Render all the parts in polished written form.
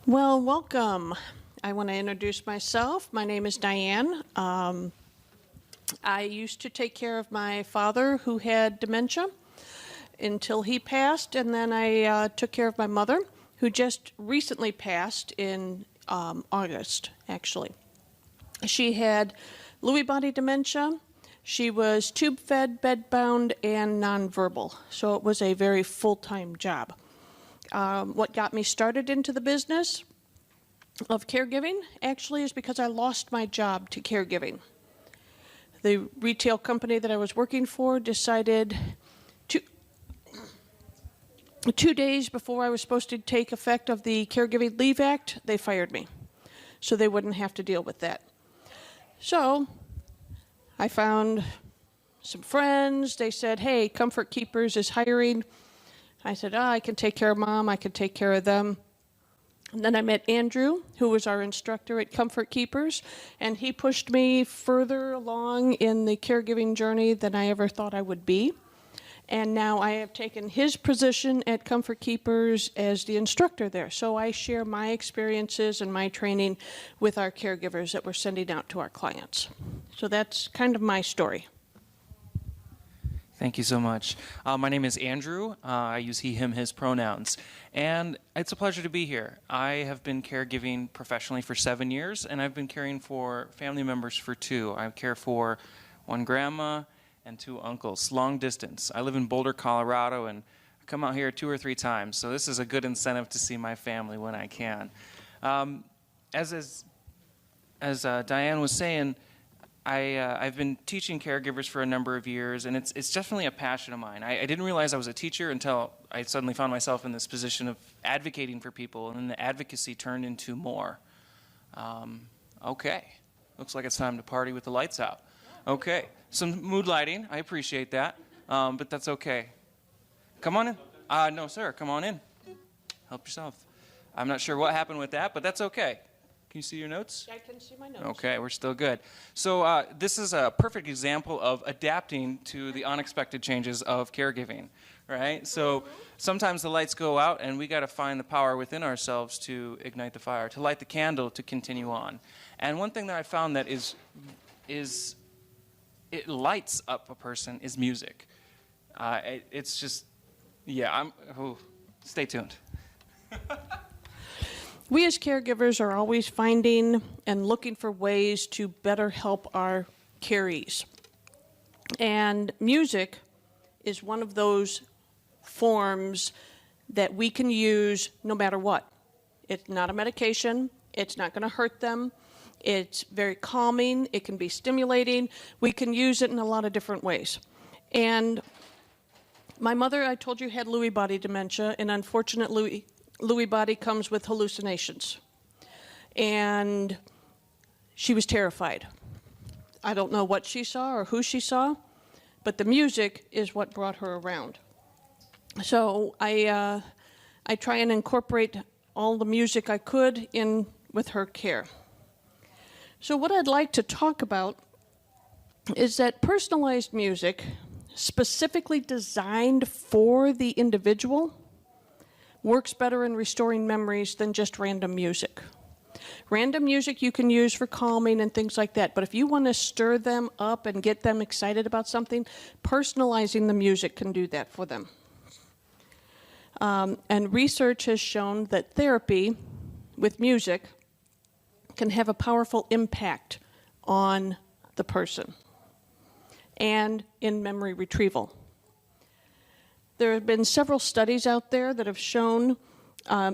Well, welcome. I want to introduce myself. My name is Diane. I used to take care of my father who had dementia until he passed, and then I took care of my mother who just recently passed in August, actually. She had Lewy body dementia. She was tube-fed, bed-bound, and nonverbal, so it was a very full-time job. What got me started into the business of caregiving actually is because I lost my job to caregiving. The retail company that I was working for decided 2 days before I was supposed to take effect of the Caregiving Leave Act, they fired me, so they wouldn't have to deal with that. So I found some friends. They said, hey, Comfort Keepers is hiring. I said, I can take care of Mom, I can take care of them. And then I met Andrew, who was our instructor at Comfort Keepers, and he pushed me further along in the caregiving journey than I ever thought I would be. And now I have taken his position at Comfort Keepers as the instructor there. So I share my experiences and my training with our caregivers that we're sending out to our clients. So that's kind of my story. Thank you so much. My name is Andrew. I use he, him, his pronouns. And it's a pleasure to be here. I have been caregiving professionally for 7 years, and I've been caring for family members for 2. I care for 1 grandma and 2 uncles, long distance. I live in Boulder, Colorado, and I come out here 2 or 3 times, so this is a good incentive to see my family when I can. As Diane was saying, I've been teaching caregivers for a number of years, and it's definitely a passion of mine. I didn't realize I was a teacher until I suddenly found myself in this position of advocating for people, and then the advocacy turned into more. Okay, looks like it's time to party with the lights out. Okay, some mood lighting, I appreciate that, but that's okay. Come on in. No, sir, come on in. Help yourself. I'm not sure what happened with that, but that's okay. Can you see your notes? I can see my notes. Okay, we're still good. So this is a perfect example of adapting to the unexpected changes of caregiving, right? So sometimes the lights go out and we got to find the power within ourselves to ignite the fire, to light the candle, to continue on. And one thing that I found that it lights up a person is music. It's just, yeah, stay tuned. We as caregivers are always finding and looking for ways to better help our carees. And music is one of those forms that we can use no matter what. It's not a medication. It's not going to hurt them. It's very calming. It can be stimulating. We can use it in a lot of different ways. And my mother, I told you, had Lewy body dementia, and unfortunately, Lewy body comes with hallucinations. And she was terrified. I don't know what she saw or who she saw, but the music is what brought her around. So I try and incorporate all the music I could in with her care. So what I'd like to talk about is that personalized music, specifically designed for the individual, works better in restoring memories than just random music. Random music you can use for calming and things like that, but if you want to stir them up and get them excited about something, personalizing the music can do that for them. And research has shown that therapy with music can have a powerful impact on the person and in memory retrieval. There have been several studies out there that have shown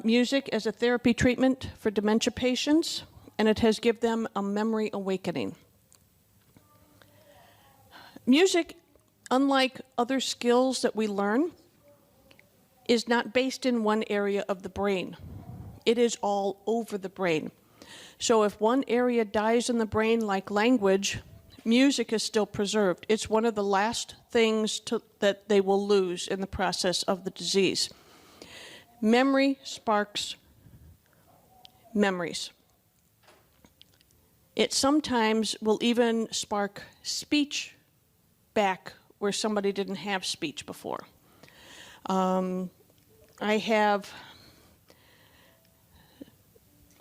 music as a therapy treatment for dementia patients, and it has given them a memory awakening. Music, unlike other skills that we learn, is not based in one area of the brain. It is all over the brain. So if one area dies in the brain, like language, music is still preserved. It's one of the last things that they will lose in the process of the disease. Memory sparks memories. It sometimes will even spark speech back where somebody didn't have speech before. I have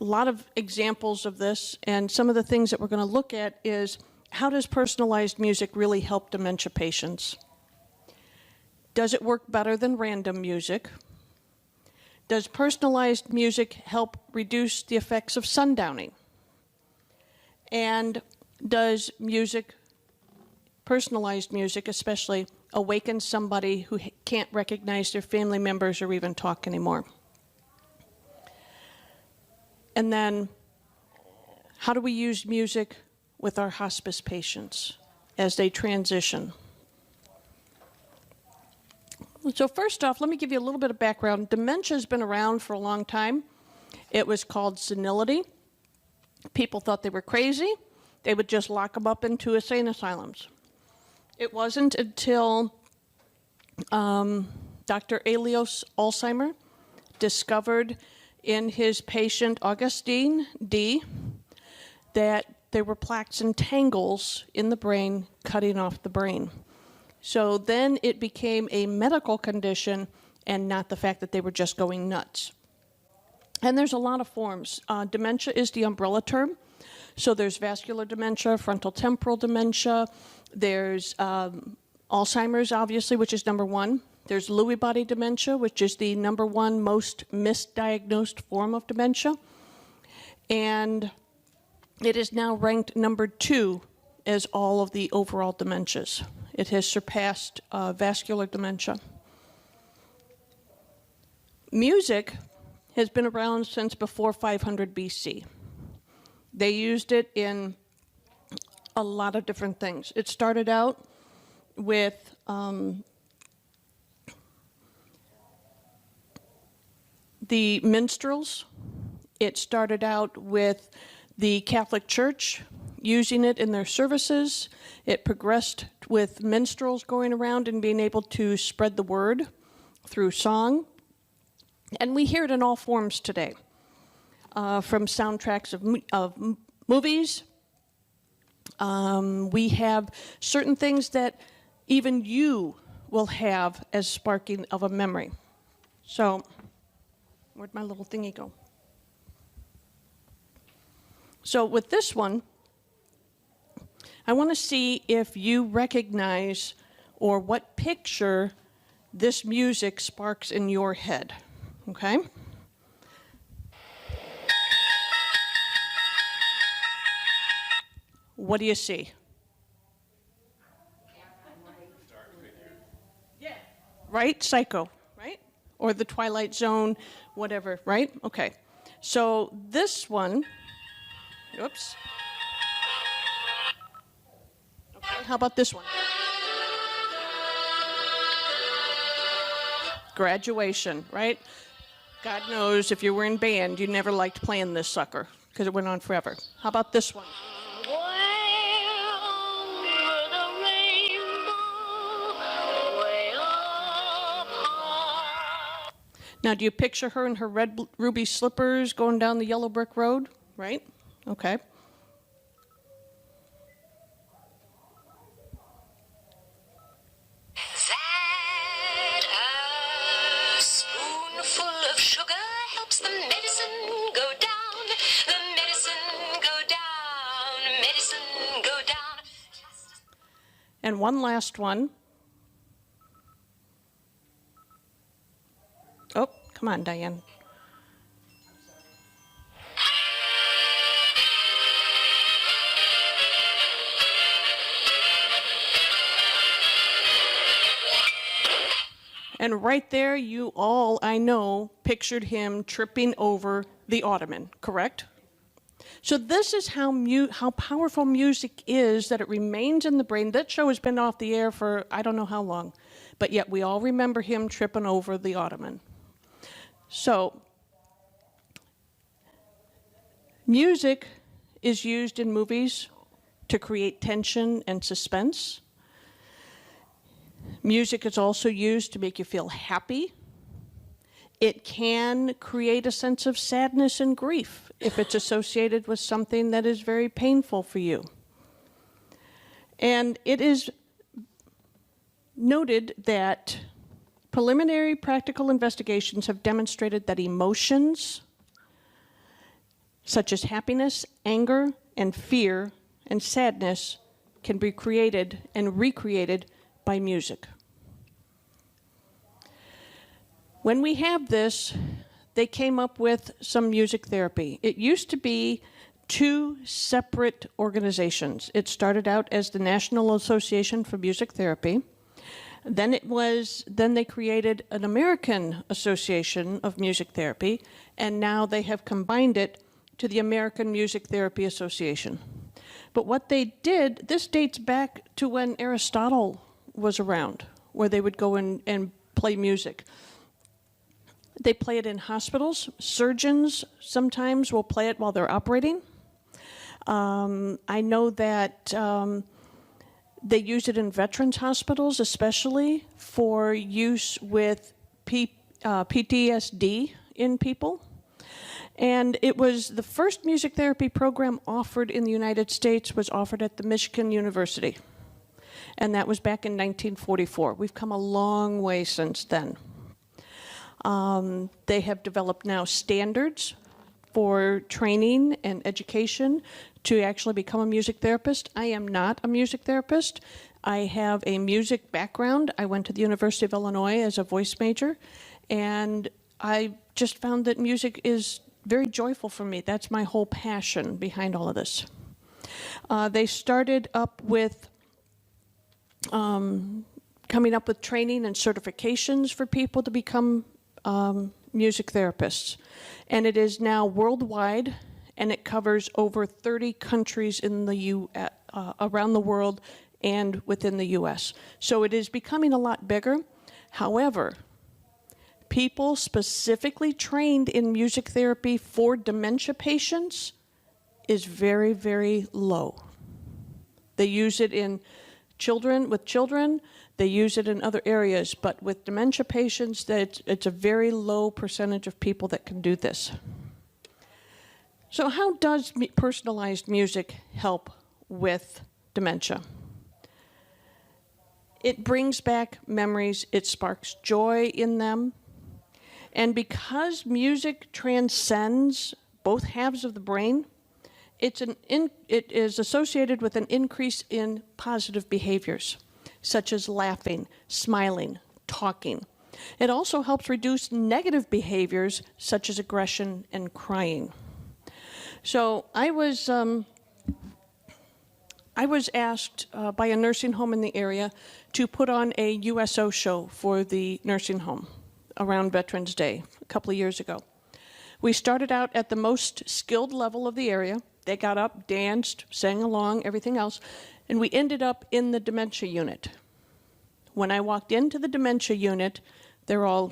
lot of examples of this, and some of the things that we're going to look at is how does personalized music really help dementia patients? Does it work better than random music? Does personalized music help reduce the effects of sundowning? And does music, personalized music especially, awaken somebody who can't recognize their family members or even talk anymore? And then, how do we use music with our hospice patients as they transition? So first off, let me give you a little bit of background. Dementia has been around for a long time. It was called senility. People thought they were crazy. They would just lock them up into insane asylums. It wasn't until Dr. Alois Alzheimer discovered in his patient Augustine D that there were plaques and tangles in the brain cutting off the brain. So then it became a medical condition and not the fact that they were just going nuts. And there's a lot of forms. Dementia is the umbrella term. So there's vascular dementia, frontal temporal dementia. There's Alzheimer's, obviously, which is number one. There's Lewy body dementia, which is the number one most misdiagnosed form of dementia. And it is now ranked number 2 as all of the overall dementias. It has surpassed vascular dementia. Music has been around since before 500 BC. They used it in a lot of different things. It started out with the minstrels. It started out with the Catholic Church using it in their services. It progressed with minstrels going around and being able to spread the word through song. And we hear it in all forms today, from soundtracks of movies. We have certain things that even you will have as sparking of a memory. So, where'd my little thingy go? So with this one, I want to see if you recognize or what picture this music sparks in your head, okay? What do you see? Yeah. Right? Psycho, right? Or the Twilight Zone, whatever, right? Okay. So this one, oops. Okay, how about this one? Graduation, right? God knows if you were in band, you never liked playing this sucker because it went on forever. How about this one? Now, do you picture her in her red ruby slippers going down the yellow brick road? Right? Okay. That a spoonful of sugar helps the medicine go down. The medicine go down. Medicine go down. And one last one. Oh, come on, Diane. And right there, you all, I know, pictured him tripping over the ottoman, correct? So this is how powerful music is, that it remains in the brain. That show has been off the air for I don't know how long, but yet we all remember him tripping over the ottoman. So, music is used in movies to create tension and suspense. Music is also used to make you feel happy. It can create a sense of sadness and grief if it's associated with something that is very painful for you. And it is noted that preliminary practical investigations have demonstrated that emotions such as happiness, anger, and fear, and sadness, can be created and recreated by music. When we have this, they came up with some music therapy. It used to be two separate organizations. It started out as the National Association for Music Therapy. Then they created an American Association of Music Therapy, and now they have combined it to the American Music Therapy Association. But what they did, this dates back to when Aristotle was around, where they would go in and play music. They play it in hospitals. Surgeons sometimes will play it while they're operating. I know that they use it in veterans hospitals, especially for use with PTSD in people. And it was the first music therapy program offered in the United States was offered at the Michigan University. And that was back in 1944. We've come a long way since then. They have developed now standards for training and education to actually become a music therapist. I am not a music therapist. I have a music background. I went to the University of Illinois as a voice major, and I just found that music is very joyful for me. That's my whole passion behind all of this. They started up with coming up with training and certifications for people to become music therapists. And it is now worldwide, and it covers over 30 countries in the around the world and within the U.S. So it is becoming a lot bigger. However, people specifically trained in music therapy for dementia patients is very, very low. They use it in with children, they use it in other areas, but with dementia patients, it's a very low percentage of people that can do this. So how does personalized music help with dementia? It brings back memories, it sparks joy in them, and because music transcends both halves of the brain, it is associated with an increase in positive behaviors, such as laughing, smiling, talking. It also helps reduce negative behaviors, such as aggression and crying. So I was asked by a nursing home in the area to put on a USO show for the nursing home around Veterans Day a couple of years ago. We started out at the most skilled level of the area. They got up, danced, sang along, everything else, and we ended up in the dementia unit. When I walked into the dementia unit, they're all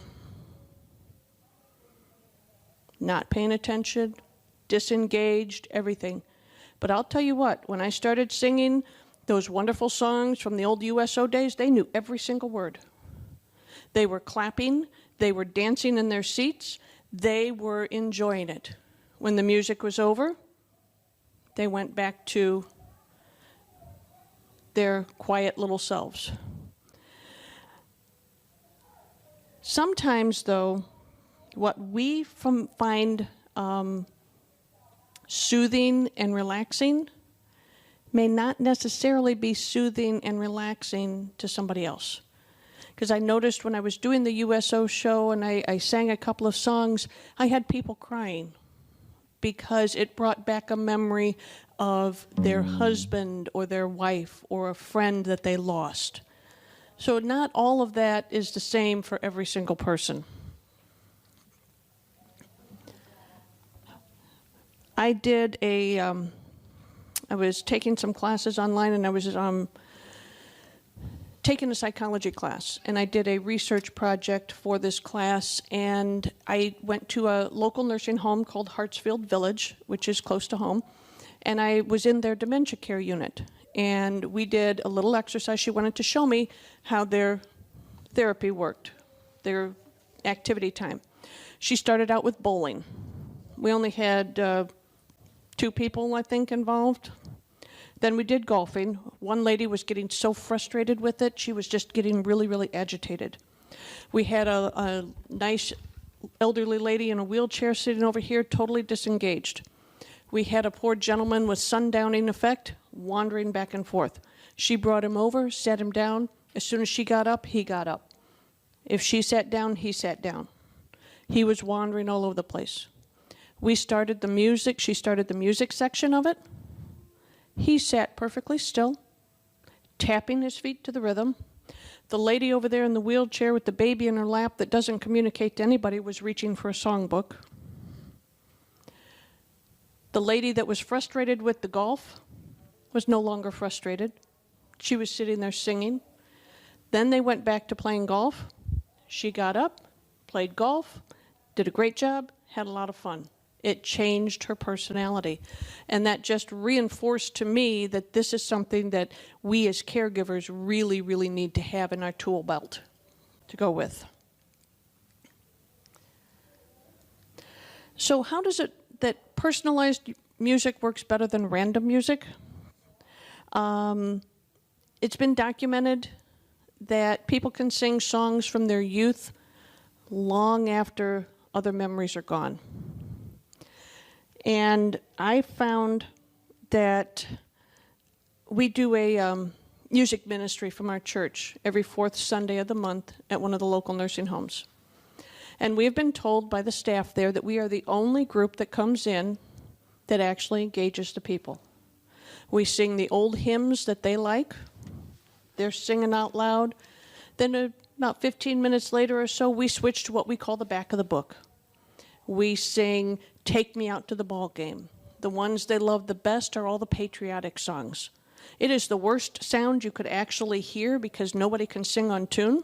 not paying attention, disengaged, everything. But I'll tell you what, when I started singing those wonderful songs from the old USO days, they knew every single word. They were clapping, they were dancing in their seats, they were enjoying it. When the music was over, they went back to their quiet little selves. Sometimes, though, what we find soothing and relaxing may not necessarily be soothing and relaxing to somebody else. Because I noticed when I was doing the USO show and I sang a couple of songs, I had people crying because it brought back a memory of their husband or their wife or a friend that they lost. So not all of that is the same for every single person. I was taking some classes online, and I was taking a psychology class, and I did a research project for this class, and I went to a local nursing home called Hartsfield Village, which is close to home, and I was in their dementia care unit, and we did a little exercise. She wanted to show me how their therapy worked, their activity time. She started out with bowling. We only had 2 people, I think, involved. Then we did golfing. One lady was getting so frustrated with it, she was just getting really, really agitated. We had a nice elderly lady in a wheelchair sitting over here, totally disengaged. We had a poor gentleman with sundowning effect wandering back and forth. She brought him over, sat him down. As soon as she got up, he got up. If she sat down, he sat down. He was wandering all over the place. We started the music. She started the music section of it. He sat perfectly still, tapping his feet to the rhythm. The lady over there in the wheelchair with the baby in her lap that doesn't communicate to anybody was reaching for a songbook. The lady that was frustrated with the golf was no longer frustrated. She was sitting there singing. Then they went back to playing golf. She got up, played golf, did a great job, had a lot of fun. It changed her personality. And that just reinforced to me that this is something that we as caregivers really, really need to have in our tool belt to go with. So how does it that personalized music works better than random music? It's been documented that people can sing songs from their youth long after other memories are gone. And I found that we do a music ministry from our church every fourth Sunday of the month at one of the local nursing homes. And we have been told by the staff there that we are the only group that comes in that actually engages the people. We sing the old hymns that they like. They're singing out loud. Then about 15 minutes later or so, we switch to what we call the back of the book. We sing Take Me Out to the Ball Game. The ones they love the best are all the patriotic songs. It is the worst sound you could actually hear because nobody can sing on tune,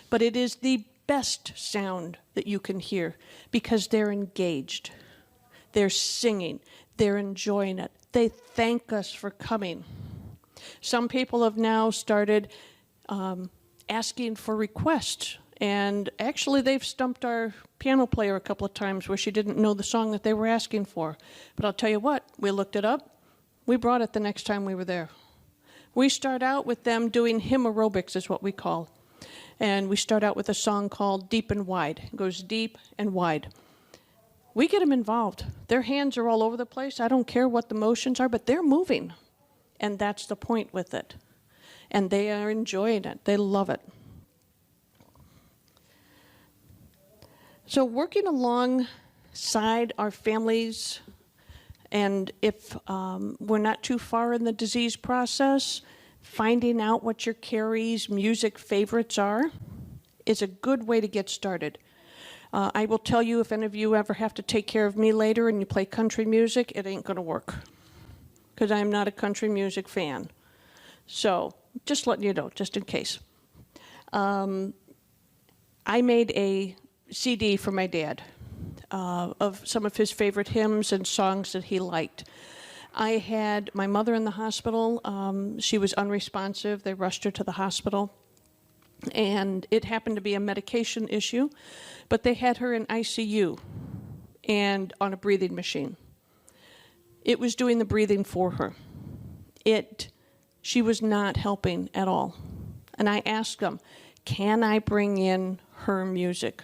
but it is the best sound that you can hear because they're engaged. They're singing. They're enjoying it. They thank us for coming. Some people have now started asking for requests. And actually, they've stumped our piano player a couple of times where she didn't know the song that they were asking for. But I'll tell you what, we looked it up. We brought it the next time we were there. We start out with them doing hymn aerobics is what we call. And we start out with a song called Deep and Wide. It goes deep and wide. We get them involved. Their hands are all over the place. I don't care what the motions are, but they're moving. And that's the point with it. And they are enjoying it. They love it. So working alongside our families, and if we're not too far in the disease process, finding out what your caree's music favorites are is a good way to get started. I will tell you, if any of you ever have to take care of me later and you play country music, it ain't going to work, because I'm not a country music fan. So just letting you know, just in case. I made a CD for my dad of some of his favorite hymns and songs that he liked. I had my mother in the hospital. She was unresponsive. They rushed her to the hospital. And it happened to be a medication issue, but they had her in ICU and on a breathing machine. It was doing the breathing for her. She was not helping at all. And I asked them, can I bring in her music?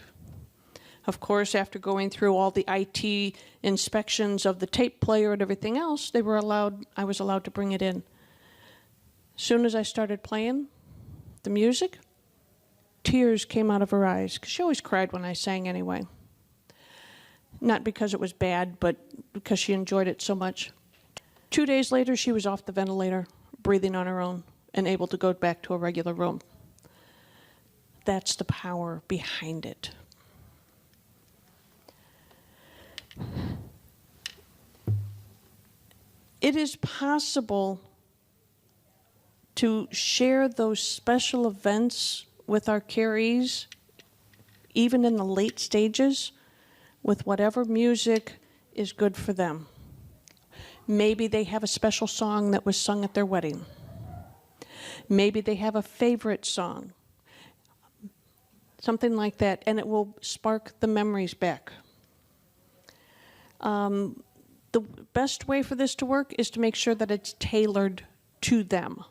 Of course, after going through all the IT inspections of the tape player and everything else, I was allowed to bring it in. As soon as I started playing the music, tears came out of her eyes, because she always cried when I sang anyway. Not because it was bad, but because she enjoyed it so much. 2 days later, she was off the ventilator, breathing on her own, and able to go back to a regular room. That's the power behind it. It is possible to share those special events with our carees, even in the late stages, with whatever music is good for them. Maybe they have a special song that was sung at their wedding. Maybe they have a favorite song, something like that, and it will spark the memories back. The best way for this to work is to make sure that it's tailored to them.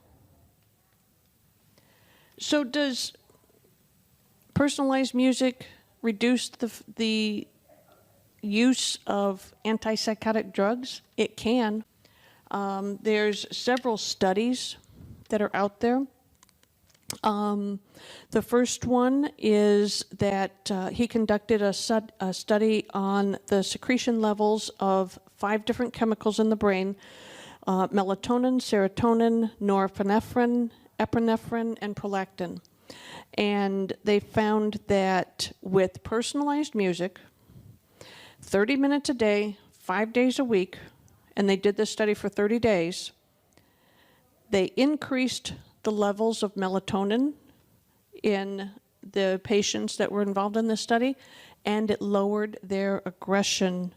So does personalized music reduce the use of anti-psychotic drugs? It can. There's several studies that are out there. The first one is that he conducted a study on the secretion levels of 5 different chemicals in the brain: melatonin, serotonin, norepinephrine, epinephrine, and prolactin. And they found that with personalized music, 30 minutes a day, 5 days a week, and they did this study for 30 days, they increased the levels of melatonin in the patients that were involved in this study, and it lowered their aggression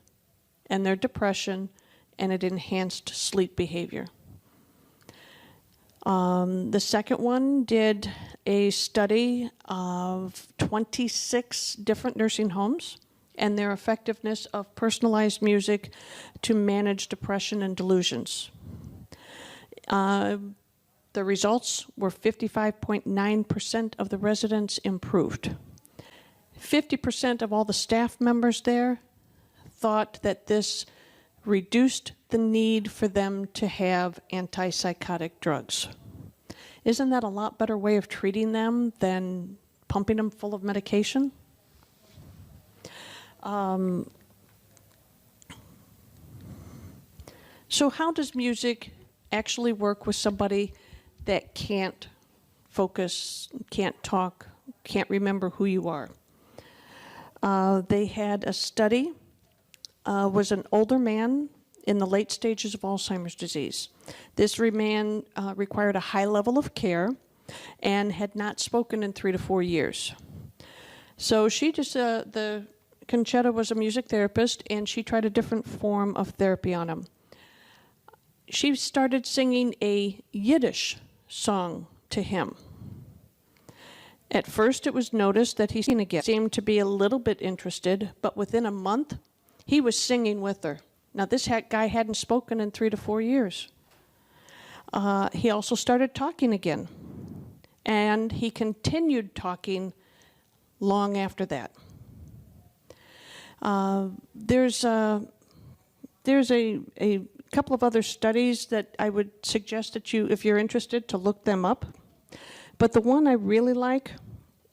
and their depression, and it enhanced sleep behavior. The second one did a study of 26 different nursing homes and their effectiveness of personalized music to manage depression and delusions. The results were 55.9% of the residents improved. 50% of all the staff members there thought that this reduced the need for them to have antipsychotic drugs. Isn't that a lot better way of treating them than pumping them full of medication? So how does music actually work with somebody that can't focus, can't talk, can't remember who you are? They had a study, was an older man in the late stages of Alzheimer's disease. This man required a high level of care and had not spoken in 3 to 4 years. So she just, Conchetta was a music therapist, and she tried a different form of therapy on him. She started singing a Yiddish song to him. At first, it was noticed that he seemed to be a little bit interested, but within a month, he was singing with her. Now, this guy hadn't spoken in 3 to 4 years. He also started talking again, and he continued talking long after that. There's a couple of other studies that I would suggest that you, if you're interested, to look them up. But the one I really like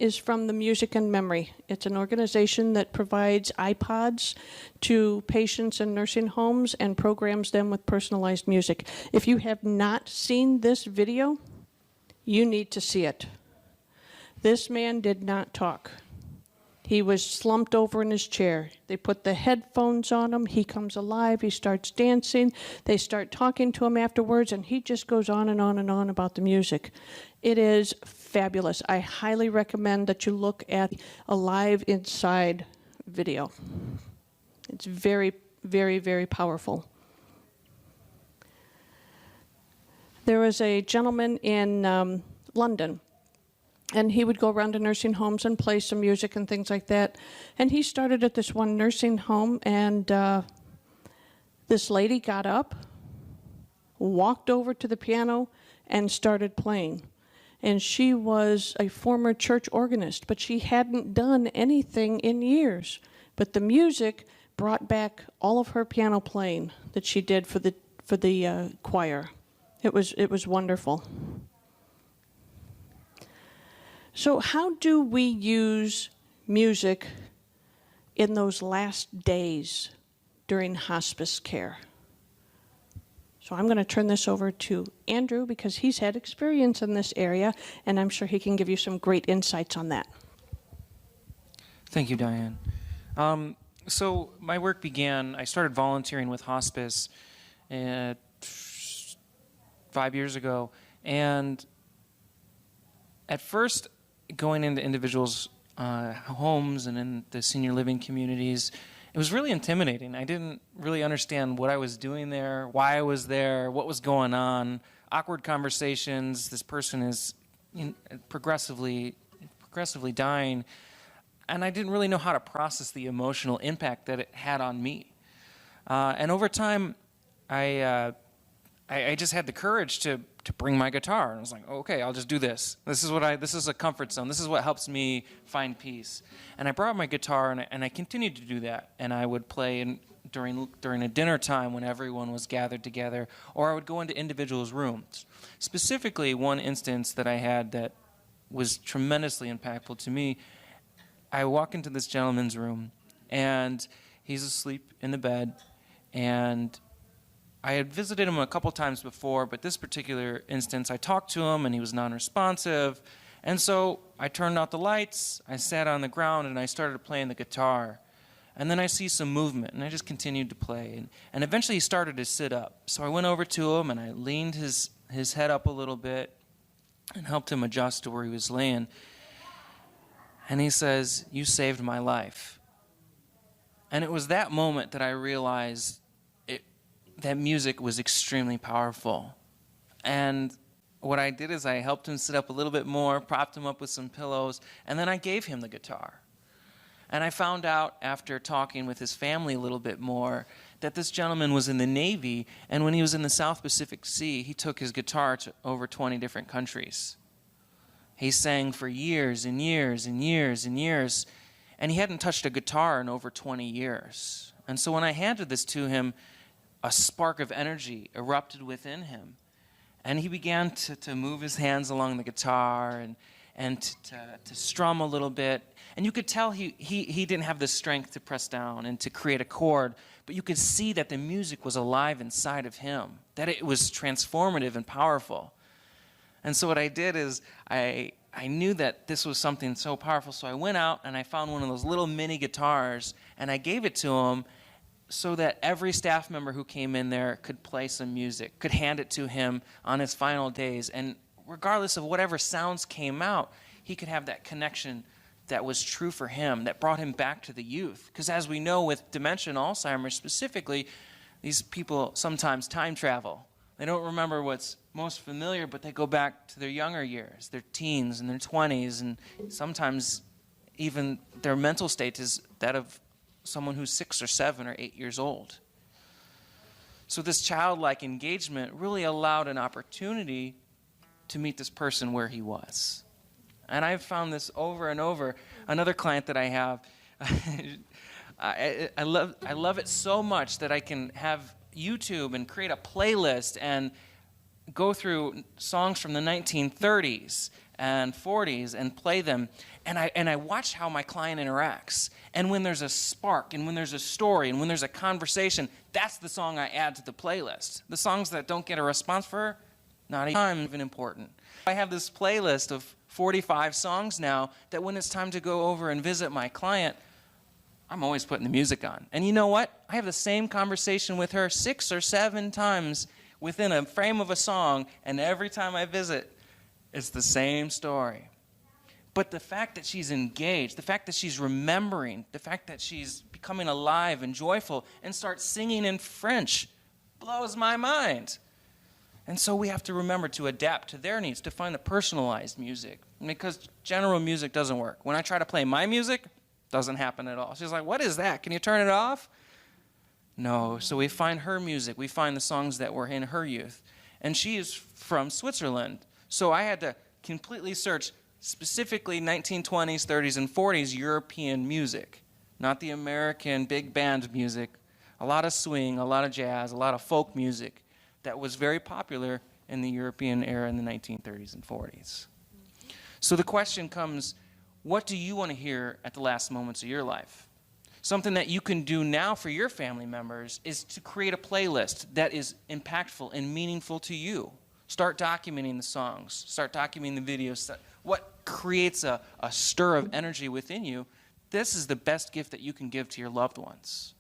is from the Music and Memory. It's an organization that provides iPods to patients in nursing homes and programs them with personalized music. If you have not seen this video, you need to see it. This man did not talk. He was slumped over in his chair. They put the headphones on him. He comes alive. He starts dancing. They start talking to him afterwards, and he just goes on and on and on about the music. It is fabulous. I highly recommend that you look at a Live Inside video. It's very, very, very powerful. There was a gentleman in London, and he would go around to nursing homes and play some music and things like that. And he started at this one nursing home, and this lady got up, walked over to the piano, and started playing. And she was a former church organist, but she hadn't done anything in years. But the music brought back all of her piano playing that she did for the choir. It was wonderful. So how do we use music in those last days during hospice care? So I'm going to turn this over to Andrew because he's had experience in this area, and I'm sure he can give you some great insights on that. Thank you, Diane. So my work began, I started volunteering with hospice 5 years ago, and at first going into individuals' homes and in the senior living communities, it was really intimidating. I didn't really understand what I was doing there, why I was there, what was going on, awkward conversations. This person is progressively dying, and I didn't really know how to process the emotional impact that it had on me. And over time, I I just had the courage to bring my guitar. And I was like, okay, I'll just do this. This is a comfort zone. This is what helps me find peace. And I brought my guitar, and I continued to do that. And I would play during a dinner time when everyone was gathered together, or I would go into individuals' rooms. Specifically, one instance that I had that was tremendously impactful to me, I walk into this gentleman's room, and he's asleep in the bed, and I had visited him a couple times before, but this particular instance, I talked to him, and he was non-responsive, and so I turned out the lights, I sat on the ground, and I started playing the guitar. And then I see some movement, and I just continued to play. And eventually he started to sit up. So I went over to him, and I leaned his head up a little bit and helped him adjust to where he was laying. And he says, "You saved my life." And it was that moment that I realized that music was extremely powerful. And what I did is I helped him sit up a little bit more, propped him up with some pillows, and then I gave him the guitar. And I found out after talking with his family a little bit more that this gentleman was in the Navy, and when he was in the South Pacific Sea, he took his guitar to over 20 different countries. He sang for years and years and years and years, and he hadn't touched a guitar in over 20 years. And so when I handed this to him, a spark of energy erupted within him, and he began to move his hands along the guitar and to strum a little bit. And you could tell he didn't have the strength to press down and to create a chord, but you could see that the music was alive inside of him, that it was transformative and powerful. And so what I did is I knew that this was something so powerful, so I went out and I found one of those little mini guitars, and I gave it to him so that every staff member who came in there could play some music, could hand it to him on his final days, and regardless of whatever sounds came out, he could have that connection that was true for him, that brought him back to the youth. Because as we know with dementia and Alzheimer's specifically, these people sometimes time travel. They don't remember what's most familiar, but they go back to their younger years, their teens and their 20s, and sometimes even their mental state is that of someone who's 6 or 7 or 8 years old. So this childlike engagement really allowed an opportunity to meet this person where he was. And I've found this over and over. Another client that I have, I love it so much that I can have YouTube and create a playlist and go through songs from the 1930s and 40s and play them. And I watch how my client interacts. And when there's a spark, and when there's a story, and when there's a conversation, that's the song I add to the playlist. The songs that don't get a response for, not even important. I have this playlist of 45 songs now that when it's time to go over and visit my client, I'm always putting the music on. And you know what? I have the same conversation with her 6 or 7 times within a frame of a song, and every time I visit, it's the same story. But the fact that she's engaged, the fact that she's remembering, the fact that she's becoming alive and joyful and starts singing in French blows my mind. And so we have to remember to adapt to their needs, to find the personalized music. Because general music doesn't work. When I try to play my music, it doesn't happen at all. She's like, "What is that? Can you turn it off?" No. So we find her music. We find the songs that were in her youth. And she is from Switzerland. So I had to completely search specifically 1920s, 30s, and 40s European music, not the American big band music. A lot of swing, a lot of jazz, a lot of folk music that was very popular in the European era in the 1930s and 40s. So the question comes, what do you want to hear at the last moments of your life? Something that you can do now for your family members is to create a playlist that is impactful and meaningful to you. Start documenting the songs. Start documenting the videos. What creates a stir of energy within you? This is the best gift that you can give to your loved ones.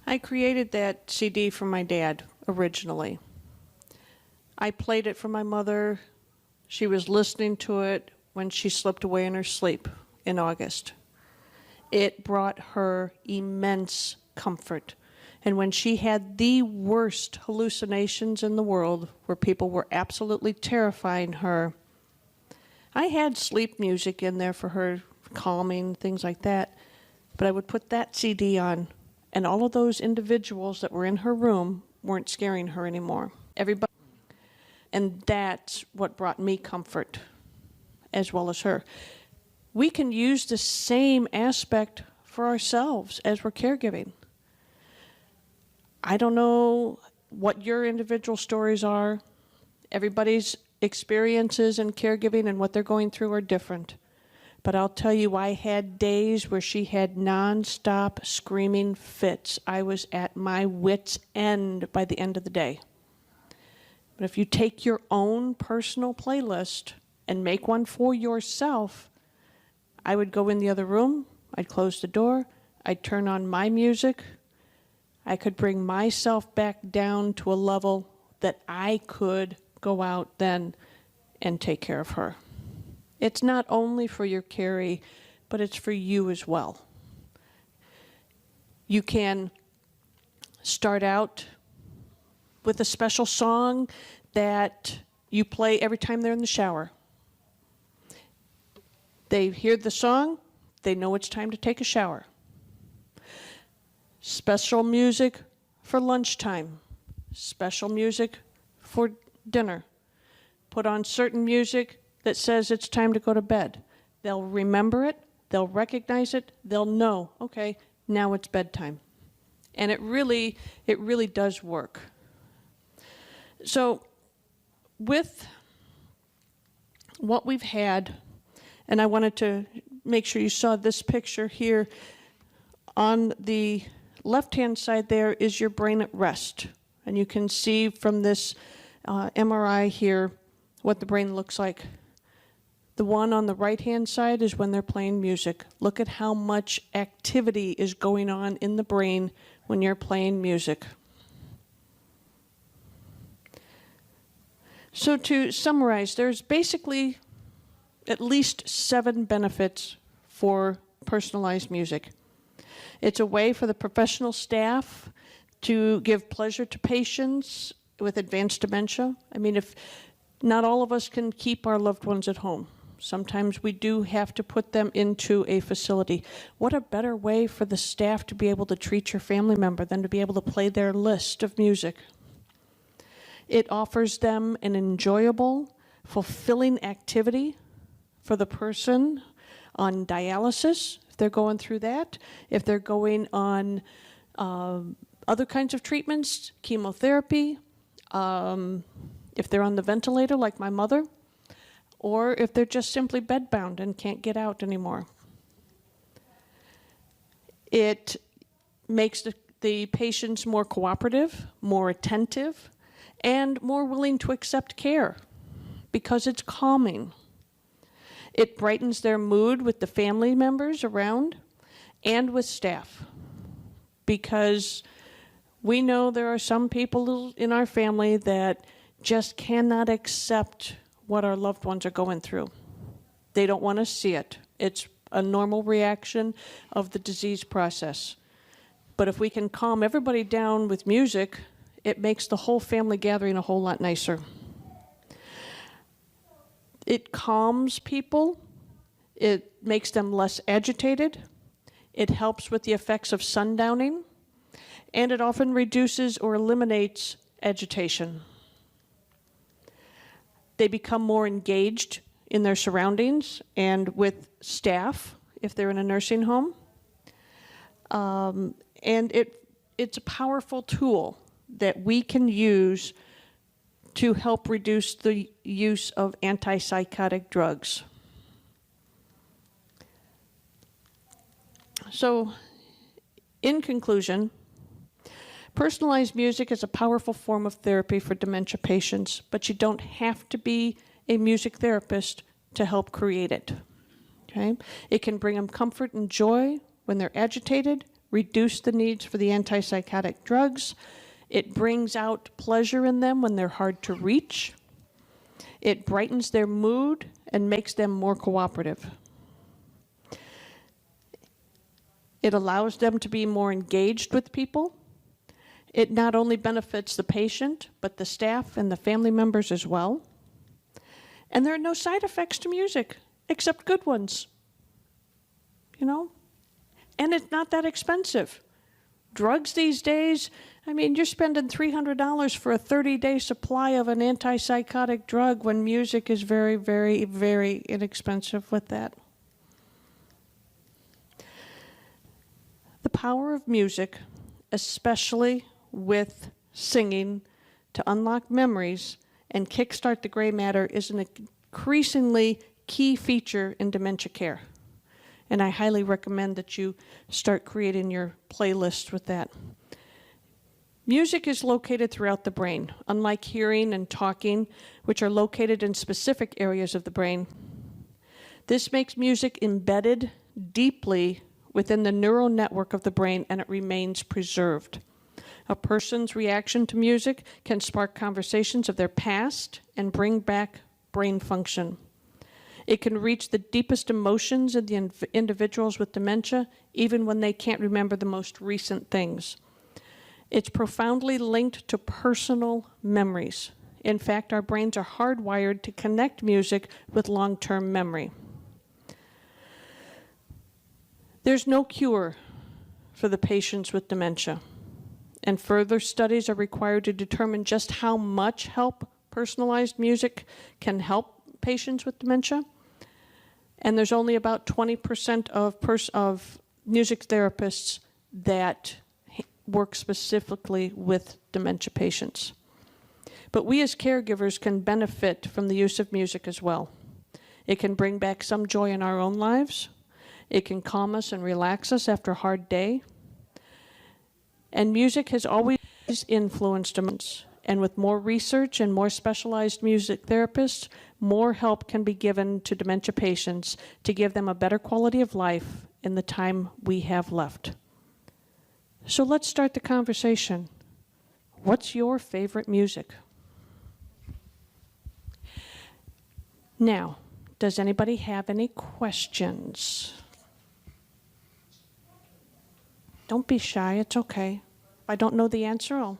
I created that CD for my dad originally. I played it for my mother. She was listening to it when she slipped away in her sleep in August. It brought her immense comfort. And when she had the worst hallucinations in the world, where people were absolutely terrifying her, I had sleep music in there for her, calming, things like that. But I would put that CD on, And all of those individuals that were in her room weren't scaring her anymore. Everybody. And that's what brought me comfort, as well as her. We can use the same aspect for ourselves as we're caregiving. I don't know what your individual stories are. Everybody's experiences in caregiving and what they're going through are different. But I'll tell you, I had days where she had nonstop screaming fits. I was at my wit's end by the end of the day. But if you take your own personal playlist and make one for yourself, I would go in the other room, I'd close the door, I'd turn on my music. I could bring myself back down to a level that I could go out then and take care of her. It's not only for your carry, but it's for you as well. You can start out with a special song that you play every time they're in the shower. They hear the song, they know it's time to take a shower. Special music for lunchtime. Special music for dinner. Put on certain music that says it's time to go to bed. They'll remember it, they'll recognize it, they'll know, okay, now it's bedtime. And it really does work. So with what we've had, and I wanted to make sure you saw this picture here. On the left-hand side there is your brain at rest. And you can see from this MRI here what the brain looks like. The one on the right-hand side is when they're playing music. Look at how much activity is going on in the brain when you're playing music. So to summarize, there's basically at least 7 benefits for personalized music. It's a way for the professional staff to give pleasure to patients with advanced dementia. I mean, if not all of us can keep our loved ones at home. Sometimes we do have to put them into a facility. What a better way for the staff to be able to treat your family member than to be able to play their list of music. It offers them an enjoyable, fulfilling activity for the person on dialysis, if they're going through that, if they're going on other kinds of treatments, chemotherapy, if they're on the ventilator like my mother, or if they're just simply bedbound and can't get out anymore. It makes the patients more cooperative, more attentive, and more willing to accept care because it's calming. It brightens their mood with the family members around and with staff, because we know there are some people in our family that just cannot accept what our loved ones are going through. They don't want to see it. It's a normal reaction of the disease process. But if we can calm everybody down with music, it makes the whole family gathering a whole lot nicer. It calms people. It makes them less agitated. It helps with the effects of sundowning. And it often reduces or eliminates agitation. They become more engaged in their surroundings and with staff if they're in a nursing home. And it's a powerful tool that we can use to help reduce the use of anti-psychotic drugs. So, in conclusion, personalized music is a powerful form of therapy for dementia patients, but you don't have to be a music therapist to help create it. Okay? It can bring them comfort and joy when they're agitated, reduce the needs for the antipsychotic drugs. It brings out pleasure in them when they're hard to reach. It brightens their mood and makes them more cooperative. It allows them to be more engaged with people. It not only benefits the patient, but the staff and the family members as well. And there are no side effects to music, except good ones. You know? And it's not that expensive. drugs these days, I mean, you're spending $300 for a 30-day supply of an anti-psychotic drug when music is very, very, very inexpensive with that. The power of music, especially with singing, to unlock memories and kickstart the gray matter is an increasingly key feature in dementia care. And I highly recommend that you start creating your playlist with that. Music is located throughout the brain, unlike hearing and talking, which are located in specific areas of the brain. This makes music embedded deeply within the neural network of the brain, and it remains preserved. A person's reaction to music can spark conversations of their past and bring back brain function. It can reach the deepest emotions in the individuals with dementia, even when they can't remember the most recent things. It's profoundly linked to personal memories. In fact, our brains are hardwired to connect music with long-term memory. There's no cure for the patients with dementia, and further studies are required to determine just how much help personalized music can help patients with dementia. And there's only about 20% of music therapists that work specifically with dementia patients. But we as caregivers can benefit from the use of music as well. It can bring back some joy in our own lives. It can calm us and relax us after a hard day. And music has always influenced dementia. And with more research and more specialized music therapists, more help can be given to dementia patients to give them a better quality of life in the time we have left. So let's start the conversation. What's your favorite music? Now, does anybody have any questions? Don't be shy, it's okay. If I don't know the answer, I'll...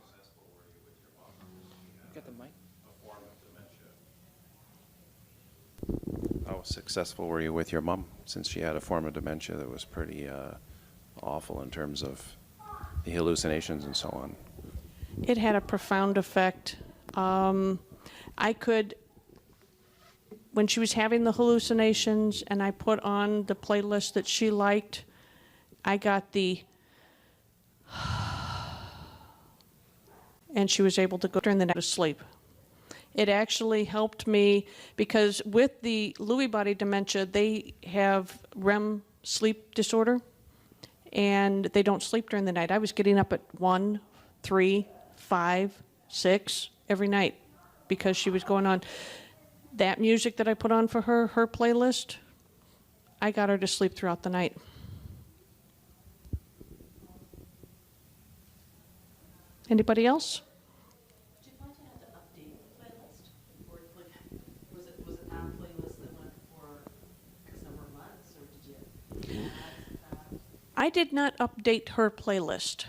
Got the mic? How successful were you with your mom, since she had a form of dementia that was pretty awful in terms of the hallucinations and so on? It had a profound effect. I could, when she was having the hallucinations and I put on the playlist that she liked, I got the and she was able to go during the night to sleep. It actually helped me because with the Lewy body dementia, they have REM sleep disorder and they don't sleep during the night. I was getting up at 1, 3, 5, 6 every night because she was going on. That music that I put on for her, her playlist, I got her to sleep throughout the night. Anybody else? Did you find you had to update the playlist? Or like, was it not a playlist that went for X number of months, or did you add? I did not update her playlist.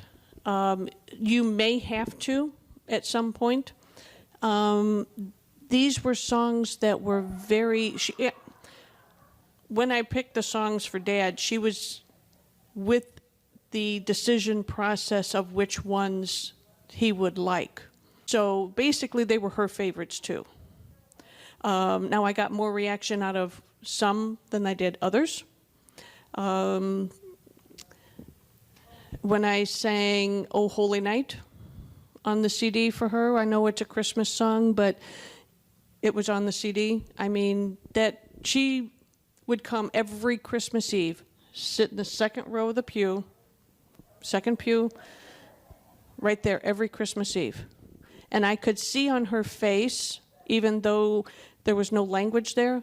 You may have to at some point. These were songs that were very... when I picked the songs for Dad, she was with the decision process of which ones he would like. So basically they were her favorites too. Now I got more reaction out of some than I did others. When I sang "Oh Holy Night" on the CD for her, I know it's a Christmas song, but it was on the CD. I mean, that she would come every Christmas Eve, sit in the second row of the pew, second pew, right there every Christmas Eve. And I could see on her face, even though there was no language there,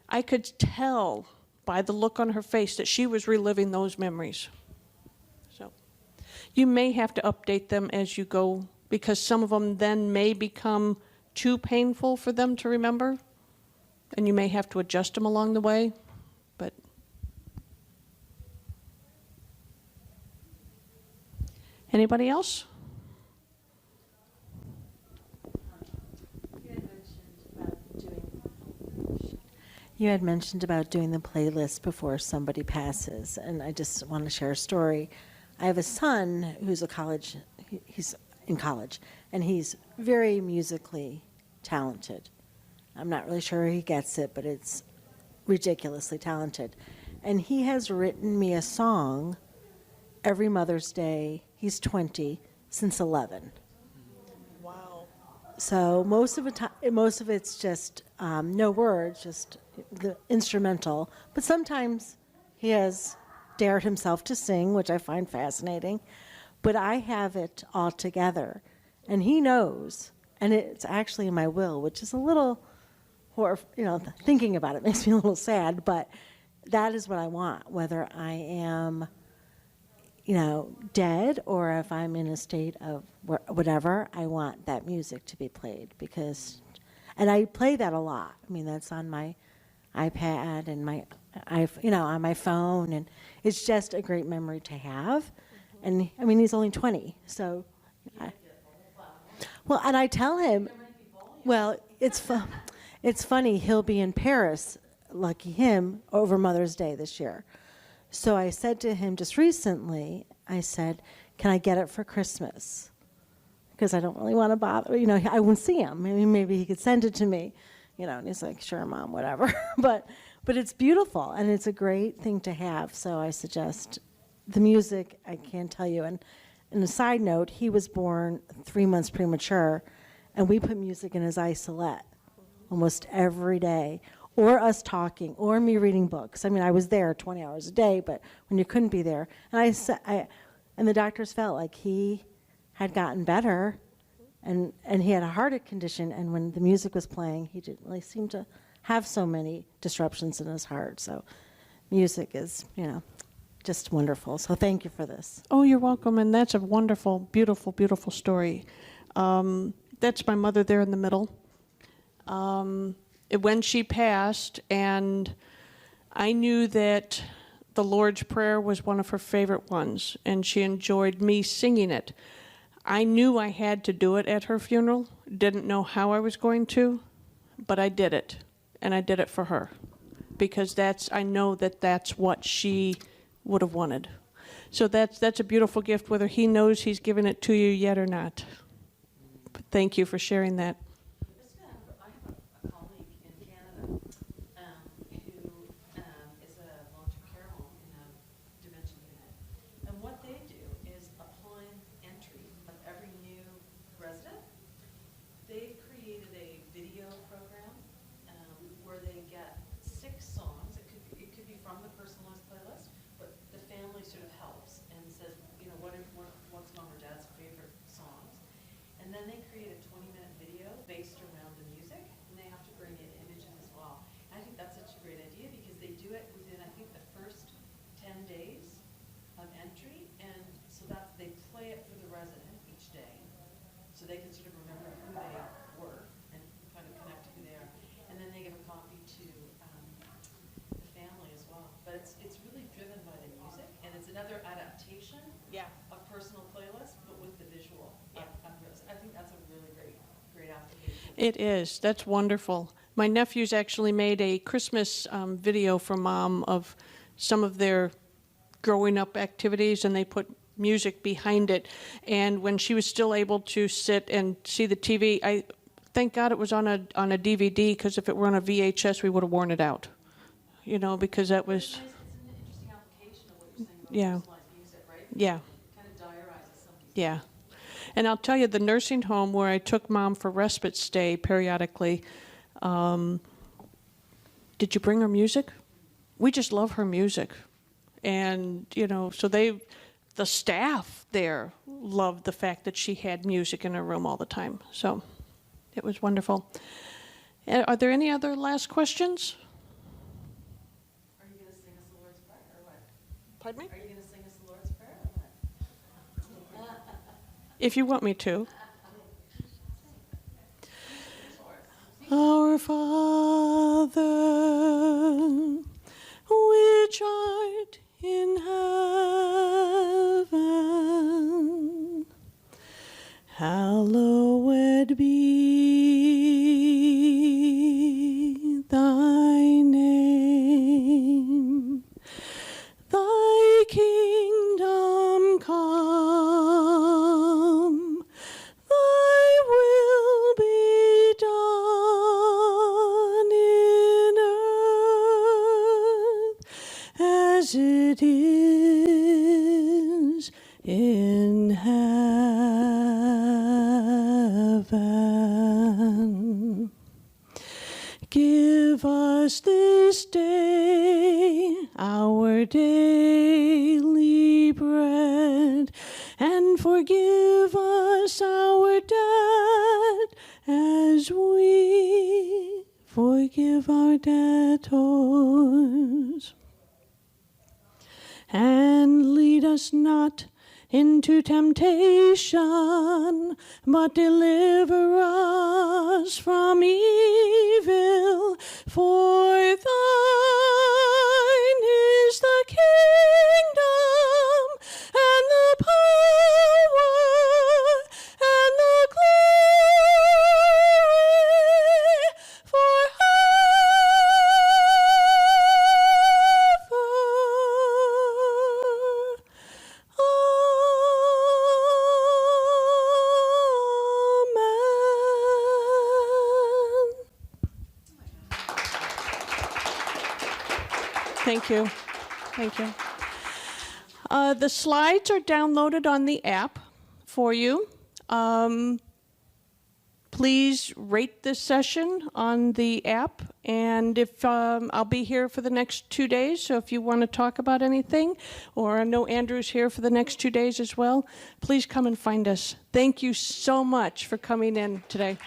I could tell by the look on her face that she was reliving those memories. So you may have to update them as you go, because some of them then may become too painful for them to remember, and you may have to adjust them along the way. But anybody else? You had mentioned about doing the playlist before somebody passes, and I just want to share a story. I have a son who's he's in college, and he's very musically talented. I'm not really sure he gets it, but it's ridiculously talented. And he has written me a song every Mother's Day. He's 20, since 11. Wow. So most of it's just no words, just the instrumental. But sometimes he has dared himself to sing, which I find fascinating. But I have it all together, and he knows, and it's actually in my will, which is a little, thinking about it makes me a little sad. But that is what I want, whether I am, dead or if I'm in a state of whatever. I want that music to be played and I play that a lot. I mean, that's on my iPad and on my phone, and it's just a great memory to have. Mm-hmm. And I mean, he's only 20, so. And I tell him, well, it's funny. He'll be in Paris, lucky him, over Mother's Day this year. So I said to him just recently, I said, "Can I get it for Christmas?" Because I don't really want to bother. I won't see him. Maybe he could send it to me. And he's like, "Sure, Mom, whatever." but it's beautiful, and it's a great thing to have. So I suggest the music. I can't tell you. And a side note, he was born 3 months premature, and we put music in his isolette almost every day, or us talking, or me reading books. I mean, I was there 20 hours a day, but when you couldn't be there, and the doctors felt like he had gotten better. And he had a heart condition, and when the music was playing, he didn't really seem to have so many disruptions in his heart. So music is, just wonderful. So thank you for this. Oh, you're welcome, and that's a wonderful, beautiful, beautiful story. That's my mother there in the middle. When she passed, and I knew that the Lord's Prayer was one of her favorite ones, and she enjoyed me singing it. I knew I had to do it at her funeral. Didn't know how I was going to, but I did it, and I did it for her, because I know that's what she would have wanted. So that's a beautiful gift, whether he knows he's given it to you yet or not. But thank you for sharing that. I have a colleague in Canada who is a long-term care home in a dementia unit. And what they do is upon entry of every new resident, they created a video program where they get 6 songs. It could be from the personalized playlist, but the family sort of helps and says, what's mom or dad's favorite songs. And then they create a 20-minute video based around the music, and they have to bring in images as well. And I think that's such a great idea because they do it within, I think, the first 10 days of entry, and so they play it for the resident each day, so they can sort of remember who they were and kind of connect to who they are. And then they give a copy to the family as well. But it's really driven by the music, and it's another adaptation of personal playlist, but with the visual. I think that's a really great application. It is. That's wonderful. My nephews actually made a Christmas video for Mom of some of their growing up activities, and they put music behind it. And when she was still able to sit and see the TV, I thank God it was on a DVD, because if it were on a VHS, we would have worn it out. Because that was. It's an interesting application of what you're saying about Yeah. personalized music, right? Yeah. Kind of diarizes something. Yeah. And I'll tell you, the nursing home where I took Mom for respite stay periodically, did you bring her music? We just love her music. And, so the staff there loved the fact that she had music in her room all the time. So it was wonderful. Are there any other last questions? Are you going to sing us the Lord's Prayer or what? Pardon me? Are you going to sing us the Lord's Prayer or what? If you want me to. Our Father, which art in heaven, hallowed be thy name. Thy kingdom come. as it is in heaven. Give us this day our daily bread, and forgive us our debt as we forgive our debtors. And lead us not into temptation, but deliver us from evil. For thine is the kingdom, and the power, and the glory, forever. Amen. Thank you. Thank you. The slides are downloaded on the app for you. Please rate this session on the app, and if I'll be here for the next 2 days, so if you want to talk about anything, or I know Andrew's here for the next 2 days as well, please come and find us. Thank you so much for coming in today.